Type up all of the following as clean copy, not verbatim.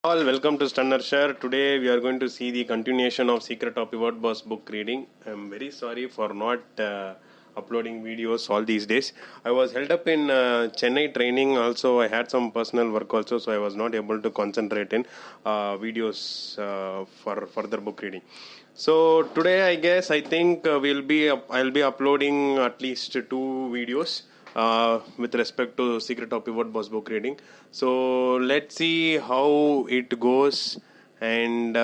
All welcome to StunnerShare. Today we are going to see the continuation of Secret of Pivotboss book reading. I'm very sorry for not uploading videos all these days. I was held up in Chennai training. Also, I had some personal work also, so I was not able to concentrate in videos for further book reading. So today, I think I'll be uploading at least 2 videos. With respect to Secret of Pivotboss book reading. So let's see how it goes, and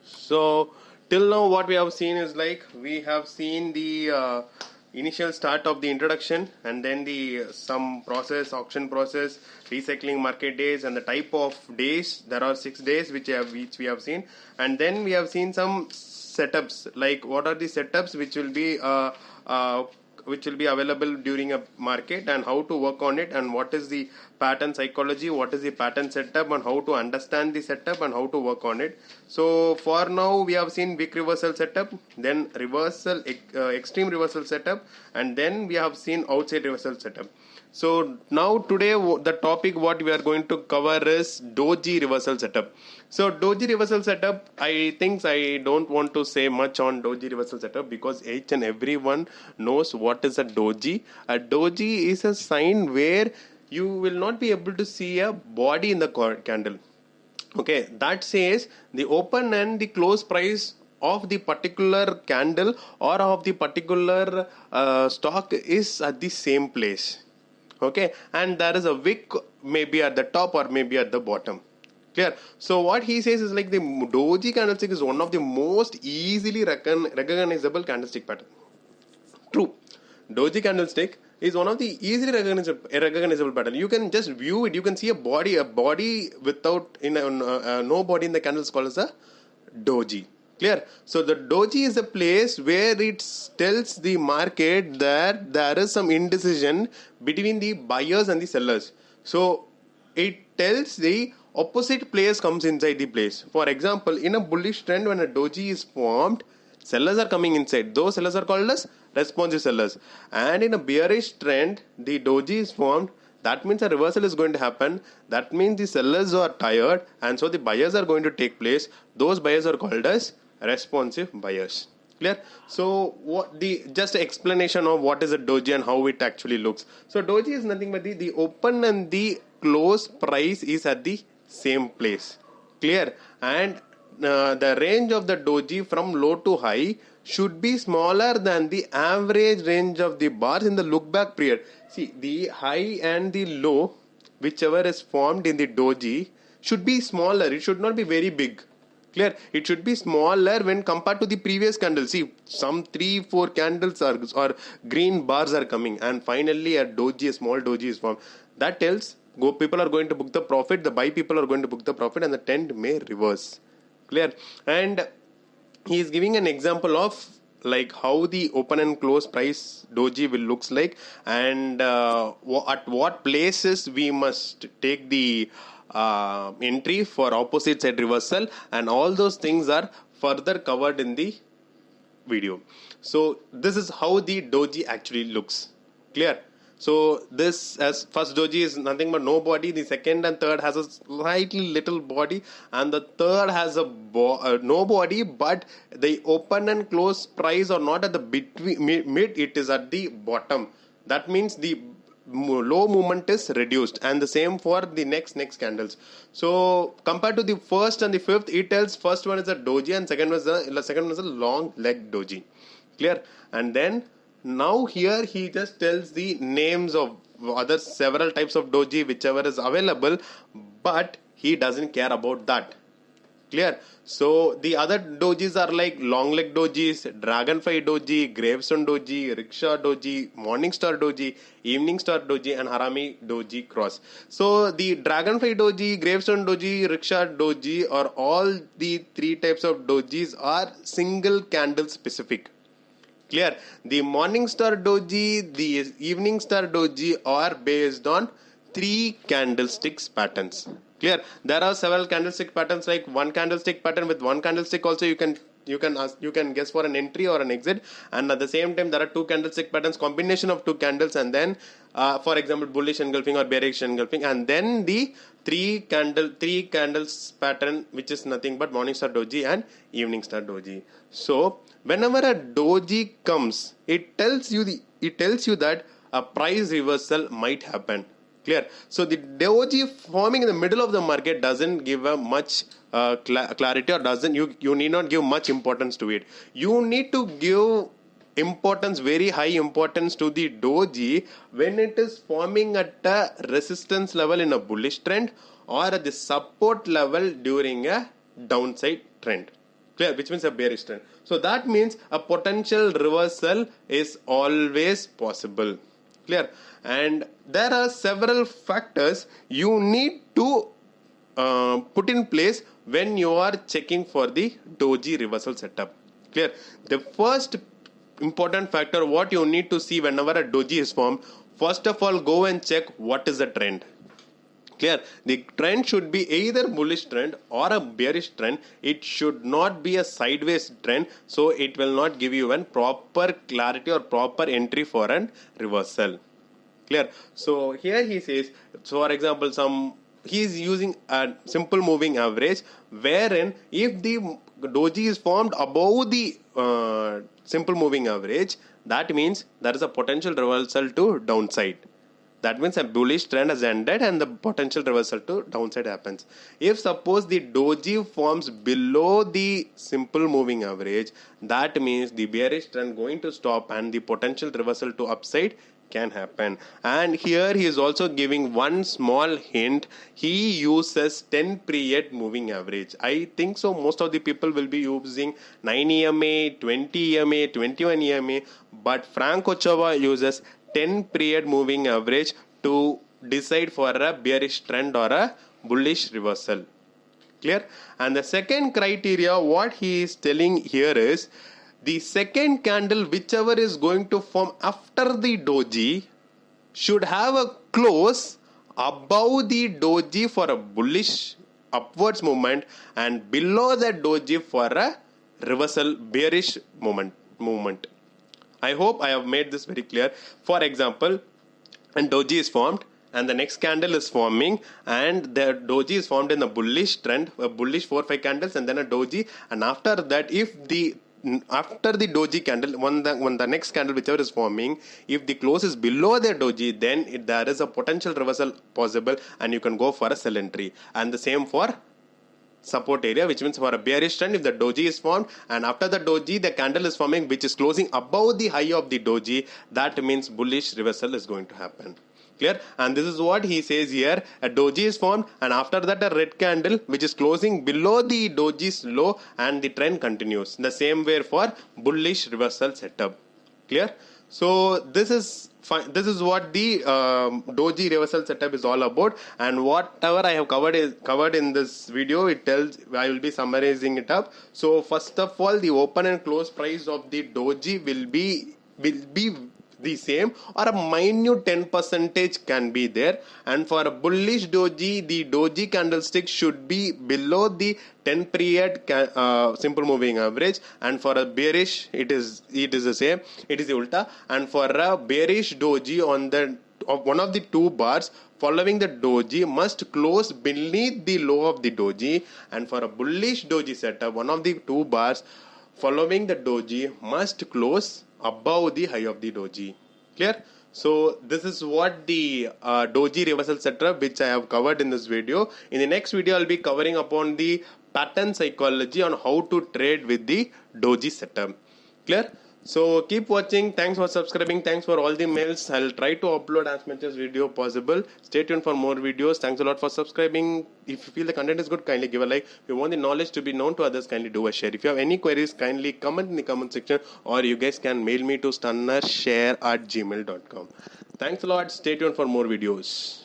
so till now what we have seen is like we have seen the initial start of the introduction, and then the some process, auction process, recycling market days, and the type of days. There are 6 days which we have seen, and then we have seen some setups, like what are the setups which will be available during a market, and how to work on it, and what is the pattern psychology, what is the pattern setup, and how to understand the setup and how to work on it. So for now we have seen wick reversal setup, then reversal extreme reversal setup, and then we have seen outside reversal setup. So now today the topic what we are going to cover is Doji Reversal Setup. So Doji Reversal Setup, I think I don't want to say much on Doji Reversal Setup because each and everyone knows what is a Doji. A Doji is a sign where you will not be able to see a body in the candle. Okay, that says the open and the close price of the particular candle or of the particular stock is at the same place. Okay, and there is a wick maybe at the top or maybe at the bottom. Clear? So what he says is like the Doji candlestick is one of the most easily recognizable candlestick pattern. True, Doji candlestick is one of the easily recognizable pattern. You can just view it. You can see a body without no body in the candle is called as a Doji. Clear? So the Doji is a place where it tells the market that there is some indecision between the buyers and the sellers. So it tells the opposite players comes inside the place. For example, in a bullish trend, when a Doji is formed, sellers are coming inside. Those sellers are called as responsive sellers. And in a bearish trend, the Doji is formed. That means a reversal is going to happen. That means the sellers are tired, and so the buyers are going to take place. Those buyers are called as responsive buyers. Clear? So what the just explanation of what is a Doji and how it actually looks. So Doji is nothing but the open and the close price is at the same place. Clear? And the range of the Doji from low to high should be smaller than the average range of the bars in the look back period. See, the high and the low, whichever is formed in the Doji, should be smaller. It should not be very big. Clear? It should be smaller when compared to the previous candle. See, some 3-4 candles or green bars are coming, and finally a small Doji is formed. That tells people are going to book the profit, the buy people are going to book the profit, and the trend may reverse. Clear? And he is giving an example of like how the open and close price Doji will looks like, and at what places we must take the entry for opposite side reversal, and all those things are further covered in the video. So this is how the Doji actually looks. Clear? So this as first Doji is nothing but no body. The second and third has a slightly little body, and the third has a no body, but the open and close price are not at the mid, it is at the bottom. That means the low movement is reduced, and the same for the next candles. So compared to the first and the fifth, it tells first one is a Doji and second was a long leg Doji. Clear? And then now here he just tells the names of other several types of Doji whichever is available, but he doesn't care about that. Clear? So the other Dojis are like long leg Dojis, dragonfly Doji, gravestone Doji, rickshaw Doji, morning star Doji, evening star Doji, and harami Doji cross. So the dragonfly Doji, gravestone Doji, rickshaw Doji, or all the 3 types of Dojis are single candle specific. Clear? The morning star Doji, the evening star Doji are based on 3 candlesticks patterns. Clear? There are several candlestick patterns, like one candlestick pattern with one candlestick also you can you can guess for an entry or an exit, and at the same time there are 2 candlestick patterns, combination of 2 candles, and then for example bullish engulfing or bearish engulfing, and then the 3 candles pattern, which is nothing but morning star doji and evening star doji. So whenever a doji comes, it tells you that a price reversal might happen. Clear? So the doji forming in the middle of the market doesn't give a much clarity, or you need not give much importance to it. You need to give importance, very high importance, to the doji when it is forming at a resistance level in a bullish trend, or at the support level during a downside trend. Clear? Which means a bearish trend. So that means a potential reversal is always possible. Clear? And there are several factors you need to put in place when you are checking for the doji reversal setup. Clear? The first important factor what you need to see whenever a doji is formed, first of all, go and check what is the trend. Clear? The trend should be either bullish trend or a bearish trend. It should not be a sideways trend, so it will not give you a proper clarity or proper entry for an reversal. Clear? So here he says, so for example, he is using a simple moving average, wherein if the doji is formed above the simple moving average, that means there is a potential reversal to downside. That means a bullish trend has ended and the potential reversal to downside happens. If suppose the doji forms below the simple moving average, that means the bearish trend going to stop and the potential reversal to upside can happen. And here he is also giving one small hint. He uses 10 period moving average. I think so most of the people will be using 9 EMA, 20 EMA, 21 EMA, but FrankOchoa uses 10 period moving average to decide for a bearish trend or a bullish reversal. Clear? And the second criteria what he is telling here is the second candle, whichever is going to form after the doji, should have a close above the doji for a bullish upwards movement and below the doji for a reversal bearish movement. I hope I have made this very clear. For example, when doji is formed and the next candle is forming and the doji is formed in a bullish trend, a bullish 4-5 candles and then a doji, and after that after the doji candle, when the next candle whichever is forming, if the close is below the doji, then there is a potential reversal possible and you can go for a sell entry. And the same for support area, which means for a bearish trend, if the doji is formed and after the doji the candle is forming which is closing above the high of the doji, that means bullish reversal is going to happen. Clear? And this is what he says here. A doji is formed and after that a red candle which is closing below the doji's low and the trend continues. The same way for bullish reversal setup. Clear? So this is fine. This is what the doji reversal setup is all about, and whatever I have covered in this video, it tells, I will be summarizing it up. So first of all, the open and close price of the doji will be the same, or a minute 10% can be there. And for a bullish doji, the doji candlestick should be below the 10 period simple moving average, and for a bearish it is the same, it is the ulta. And for a bearish doji, on the one of the two bars following the doji must close beneath the low of the doji, and for a bullish doji setup, one of the two bars following the doji must close above the high of the doji. Clear? So this is what the doji reversal setup which I have covered in this video. In the next video, I'll be covering upon the pattern psychology on how to trade with the doji setup. Clear? So keep watching. Thanks for subscribing. Thanks for all the mails. I'll try to upload as much as video possible. Stay tuned for more videos. Thanks a lot for subscribing. If you feel the content is good, kindly give a like. If you want the knowledge to be known to others, kindly do a share. If you have any queries, kindly comment in the comment section, or you guys can mail me to StunnerShare@gmail.com. Thanks a lot. Stay tuned for more videos.